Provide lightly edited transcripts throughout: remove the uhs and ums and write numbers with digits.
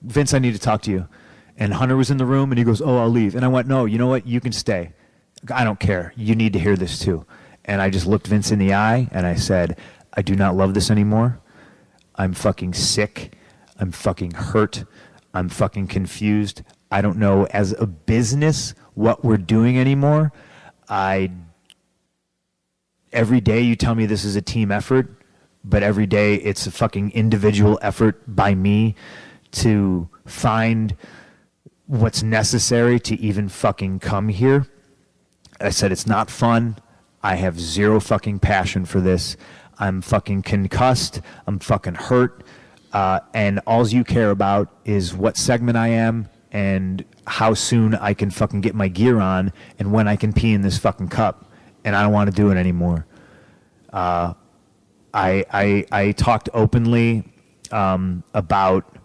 Vince, I need to talk to you. And Hunter was in the room, and he goes, oh, I'll leave. And I went, no, you know what? You can stay. I don't care. You need to hear this too. And I just looked Vince in the eye, and I said, I do not love this anymore. I'm fucking sick. I'm fucking hurt. I'm fucking confused. I don't know as a business what we're doing anymore. Every day you tell me this is a team effort, but every day it's a fucking individual effort by me to find what's necessary to even fucking come here. I said it's not fun. I have zero fucking passion for this. I'm fucking concussed. I'm fucking hurt. And all you care about is what segment I am and how soon I can fucking get my gear on and when I can pee in this fucking cup. And I don't want to do it anymore. I talked openly about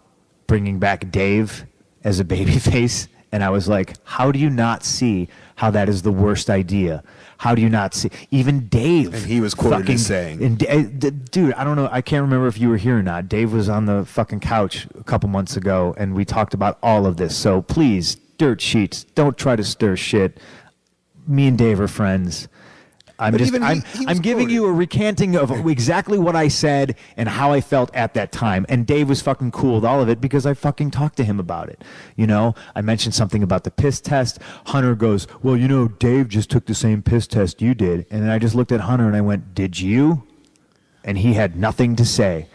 bringing back Dave as a babyface. And I was like, how do you not see how that is the worst idea? How do you not see? Even Dave. And he was quoted as saying. Dude, I don't know. I can't remember if you were here or not. Dave was on the fucking couch a couple months ago, and we talked about all of this. So please, dirt sheets, don't try to stir shit. Me and Dave are friends. I'm giving you a recanting of exactly what I said and how I felt at that time. And Dave was fucking cool with all of it because I fucking talked to him about it. You know, I mentioned something about the piss test. Hunter goes, well, you know, Dave just took the same piss test you did. And then I just looked at Hunter and I went, did you? And he had nothing to say.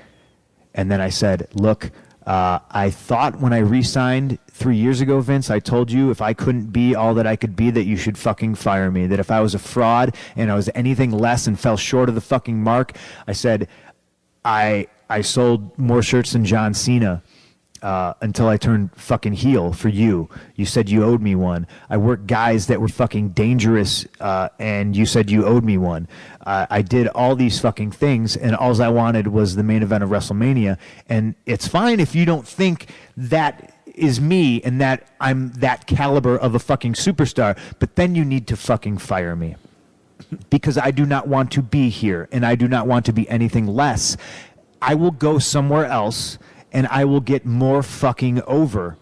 And then I said, look, I thought when I re-signed 3 years ago, Vince, I told you if I couldn't be all that I could be, that you should fucking fire me. That if I was a fraud and I was anything less and fell short of the fucking mark, I said I sold more shirts than John Cena until I turned fucking heel for you. You said you owed me one. I worked guys that were fucking dangerous and you said you owed me one. I did all these fucking things, and all I wanted was the main event of WrestleMania. And it's fine if you don't think that is me and that I'm that caliber of a fucking superstar, but then you need to fucking fire me. Because I do not want to be here, and I do not want to be anything less. I will go somewhere else, and I will get more fucking over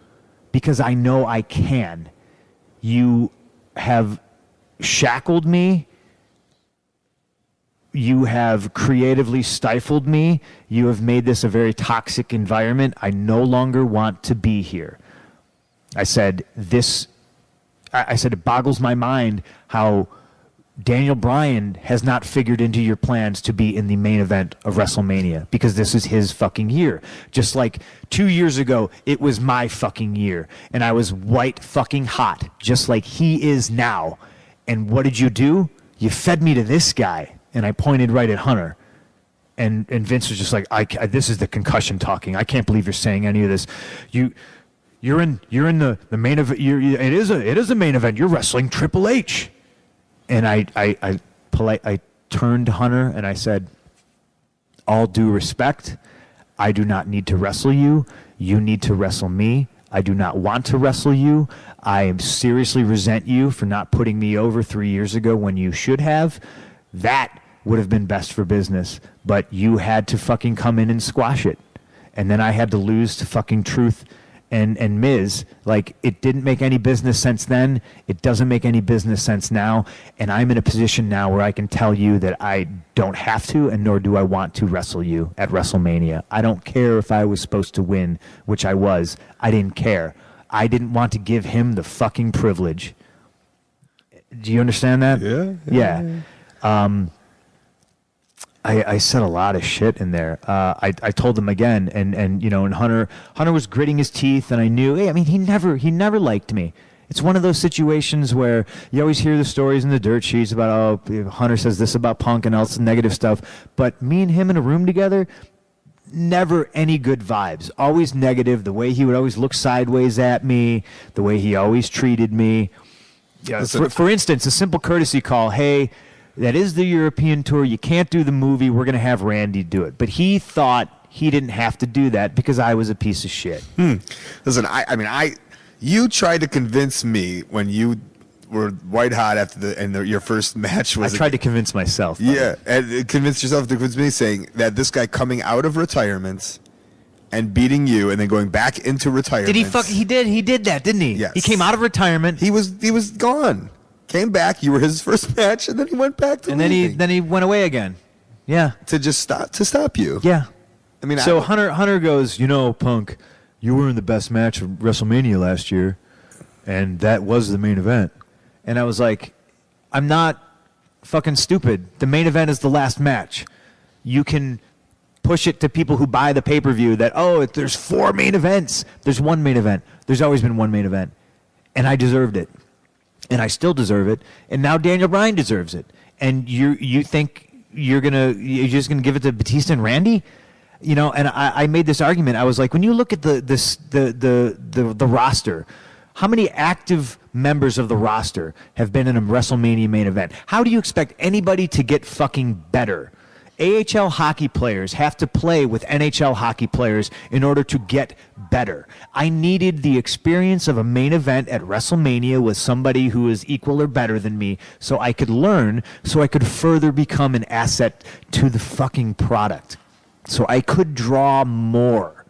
because I know I can. You have shackled me. You have creatively stifled me. You have made this a very toxic environment. I no longer want to be here. I said it boggles my mind how Daniel Bryan has not figured into your plans to be in the main event of WrestleMania because this is his fucking year. Just like 2 years ago, it was my fucking year. And I was white fucking hot, just like he is now. And what did you do? You fed me to this guy. And I pointed right at Hunter. And Vince was just like, this is the concussion talking. I can't believe you're saying any of this. You're in the main event. It is a main event. You're wrestling Triple H. And I turned to Hunter and I said, all due respect, I do not need to wrestle you. You need to wrestle me. I do not want to wrestle you. I seriously resent you for not putting me over 3 years ago when you should have. That would have been best for business, but you had to fucking come in and squash it. And then I had to lose to fucking Truth and Miz. Like, it didn't make any business sense then. It doesn't make any business sense now. And I'm in a position now where I can tell you that I don't have to, and nor do I want to wrestle you at WrestleMania. I don't care if I was supposed to win, which I was. I didn't care. I didn't want to give him the fucking privilege. Do you understand that? Yeah. I said a lot of shit in there. I told him again, and you know, and Hunter was gritting his teeth, and I knew. Hey, I mean, he never liked me. It's one of those situations where you always hear the stories in the dirt sheets about, oh, Hunter says this about Punk and all this negative stuff, but me and him in a room together, never any good vibes. Always negative. The way he would always look sideways at me, the way he always treated me. Yeah. For instance, a simple courtesy call. Hey, that is the European tour. You can't do the movie. We're going to have Randy do it. But he thought he didn't have to do that because I was a piece of shit. Listen, you tried to convince me when you were white hot after your first match was. I tried to convince myself. Yeah, and convince yourself to convince me, saying that this guy coming out of retirement and beating you, and then going back into retirement. Did he fuck? He did that, didn't he? Yes. He came out of retirement. He was gone. Came back. You were his first match, and then he went back to. And then he went away again. Yeah. To stop you. Yeah. I mean, so Hunter goes, Punk, you were in the best match of WrestleMania last year, and that was the main event. And I was like, I'm not fucking stupid. The main event is the last match. You can push it to people who buy the pay-per-view that, there's 4 main events. There's one main event. There's always been one main event. And I deserved it. And I still deserve it. And now Daniel Bryan deserves it. And you think you're just gonna give it to Batista and Randy? And I made this argument. I was like, when you look at the roster, how many active members of the roster have been in a WrestleMania main event? How do you expect anybody to get fucking better? AHL hockey players have to play with NHL hockey players in order to get better. I needed the experience of a main event at WrestleMania with somebody who is equal or better than me so I could learn, so I could further become an asset to the fucking product. So I could draw more.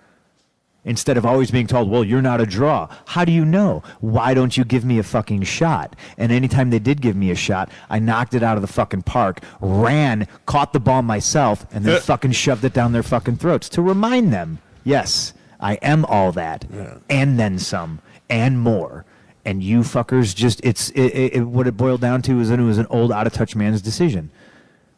Instead of always being told, well, you're not a draw. How do you know? Why don't you give me a fucking shot? And anytime they did give me a shot, I knocked it out of the fucking park, ran, caught the ball myself, and then fucking shoved it down their fucking throats to remind them, yes, I am all that, and then some, and more. And you fuckers just, what it boiled down to is that it was an old, out-of-touch man's decision.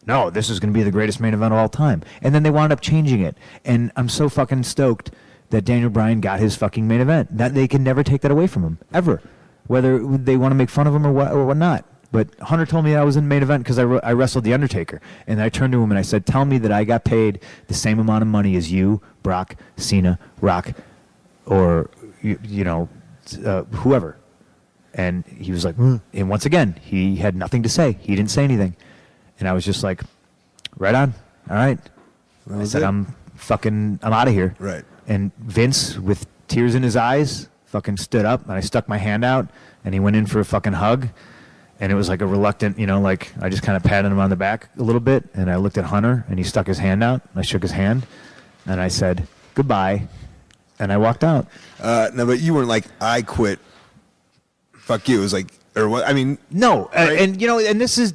No, this is going to be the greatest main event of all time. And then they wound up changing it. And I'm so fucking stoked that Daniel Bryan got his fucking main event. That they can never take that away from him, ever. Whether they want to make fun of him or what not. But Hunter told me I was in the main event because I wrestled The Undertaker. And I turned to him and I said, tell me that I got paid the same amount of money as you, Brock, Cena, Rock, or, whoever. And he was like, and once again, he had nothing to say. He didn't say anything. And I was just like, right on. All right. I said, I'm out of here. Right. And Vince, with tears in his eyes, fucking stood up, and I stuck my hand out, and he went in for a fucking hug. And it was like a reluctant, I just kind of patted him on the back a little bit, and I looked at Hunter, and he stuck his hand out, and I shook his hand, and I said, goodbye, and I walked out. No, but you weren't like, I quit. Fuck you. It was like, or what? I mean. No, right? and this is